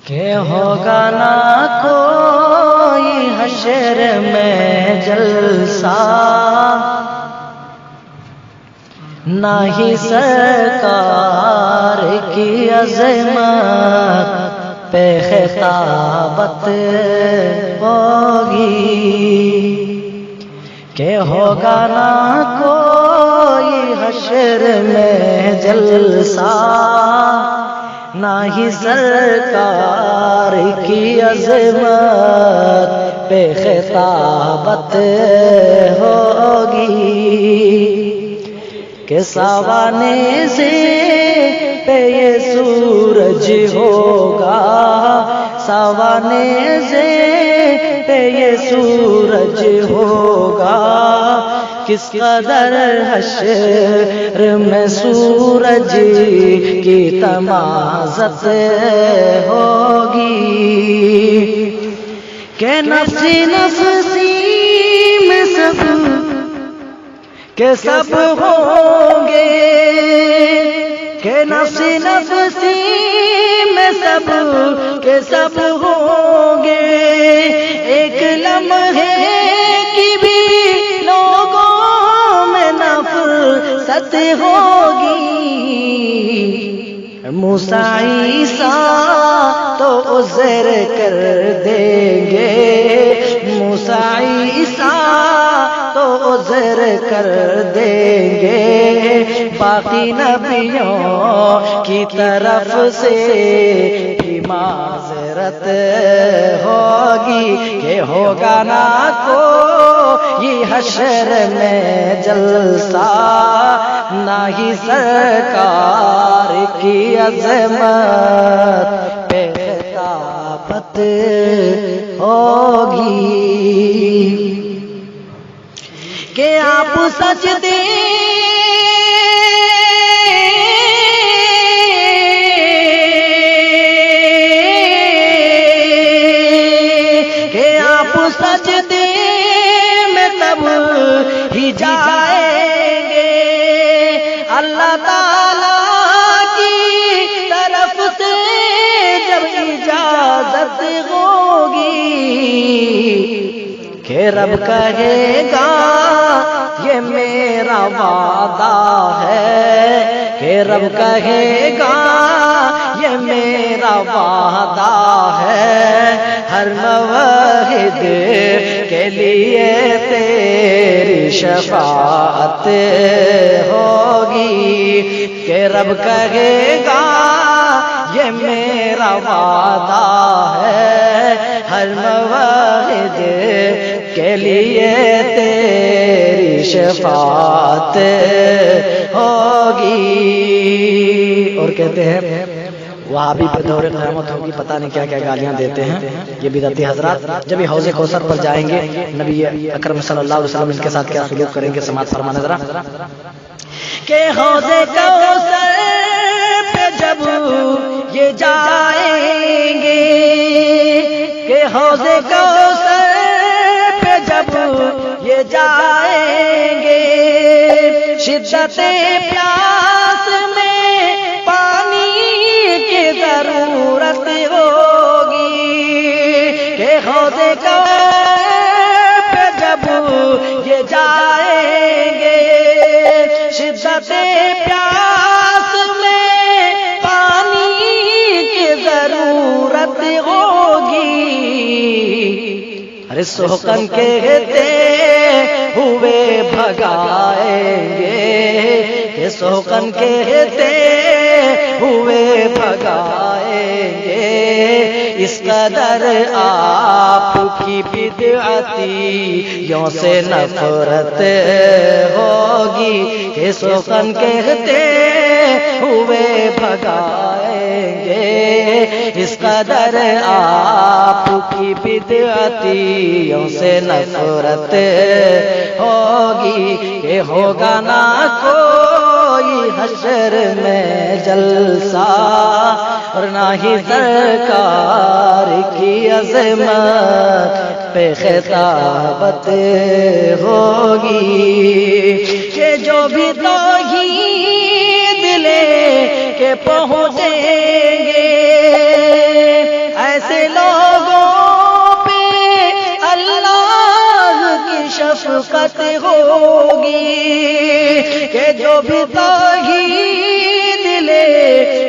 کہ ہوگا نہ کوئی حشر میں جلسہ، نہ ہی سرکار کی عظمت پہ خطابت ہوگی، کہ ہوگا نہ کوئی حشر میں جلسہ، نہ ہی سرکار کی عظمت پہ خطابت ہوگی، کہ ساوانے سے پہ یہ سورج ہوگا، ساوانے سے پہ یہ سورج ہوگا، کس قدر حشر میں سورج کی تمازت ہوگی، کہ نفسی نفسی میں سب کہ سب ہوں گے، کہ نفسی نفسی میں سب کہ سب ہوں گے، ایک لمحے کی بھی لوگوں میں نفرت ہوگی، موسیٰ عیسیٰ تو عذر کر دیں گے، موسیٰ عیسیٰ تو عذر کر دیں گے، باقی نبیوں کی طرف سے بھی معذرت ہوگی، کہ ہوگا نہ کوئی حشر میں جلسہ، نہ ہی سرکار کی عظمت پہ خطابت ہوگی، کہ آپ سجدے کہ آپ سجدے میں تب ہی جائیں گے، اللہ تعالیٰ کی طرف سے جب اجازت ہوگی، کہ رب کہے گا یہ میرا وعدہ ہے، کہ رب کہے گا یہ میرا وعدہ ہے، ہر موحد کے لیے تیری شفاعت ہوگی، کہ رب کہے گا یہ میرا وعدہ ہے، ہر موحد کے لیے تیری شفاعت ہوگی۔ اور کہتے ہیں وہابی پہ دور قیامت ہوگی، پتہ نہیں کیا کیا گالیاں دیتے ہیں یہ بدعتی حضرات، جب یہ حوض کوثر پر جائیں گے نبی اکرم صلی اللہ علیہ وسلم ان کے ساتھ کیا سلوک کریں گے، سماعت فرمانا ذرا، کہ حوض کوثر پہ جب یہ جائیں گے، کہ حوض کوثر پہ جب یہ جائیں گے، شدت پیاس میں پانی کی ضرورت ہوگی، کہ حوض کوثر پہ جب یہ جائیں گے، شدت پیاس میں پانی کی ضرورت ہوگی، ارے سوکن کہتے ہوئے بھگائیں گے، کہ سوکن کہتے ہوئے بھگائیں گے، اس قدر آپ کی بدعتیوں سے نفرت ہوگی، کہ سوکن کہتے ہوئے بھگائیں گے، اس قدر آپ کی بدعتیوں سے نفرت ہوگی، کہ ہوگا نہ کوئی حشر میں جلسہ، اور نہ ہی سرکار کی عظمت پہ خطابت ہوگی، کہ جو بھی توحید لے کے پہنچیں گے جو بھی توحید لے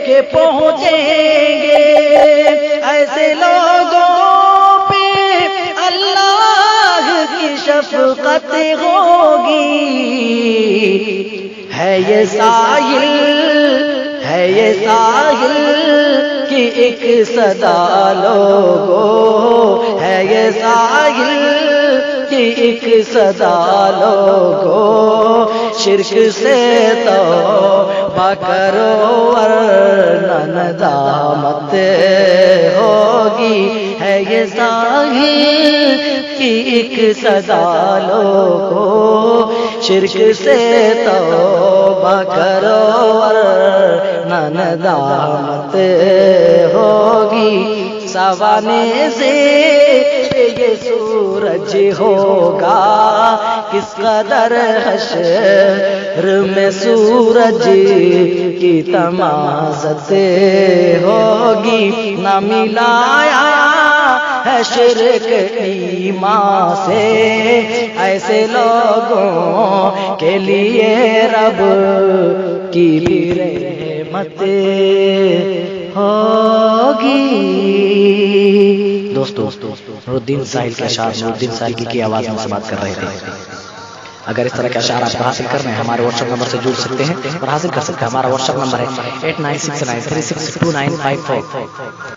کے پہنچیں گے ایسے لوگوں پہ اللہ کی شفقت ہوگی. ہے یہ ساحل کی ایک صدا لوگو، ہے یہ ساحل کی ایک صدا لوگو، شرک سے توبہ کرو ورنہ ندامت ہوگی. ہے یہ ساحل کی ایک صدا لوگو، شرک سے توبہ کرو ورنہ ندامت ہوگی. سوانے سے یہ سورج ہوگا کس قدر حشر میں سورج کی تمازت ہوگی. نہ ملایا ہے شرک ایمان سے ایسے لوگوں کے لیے رب کی بھی رحمت ہوگی. دوستو نورالدین ساحل کے اشعار نورالدین ساحل کی آواز میں سے بات کر رہے تھے. اگر اس طرح کے اشعار آپ کو حاصل کرنے ہیں ہمارے واٹس ایپ نمبر سے جڑ سکتے ہیں اور حاصل کر سکتے ہیں. ہمارا واٹس ایپ نمبر ہے 8969362954.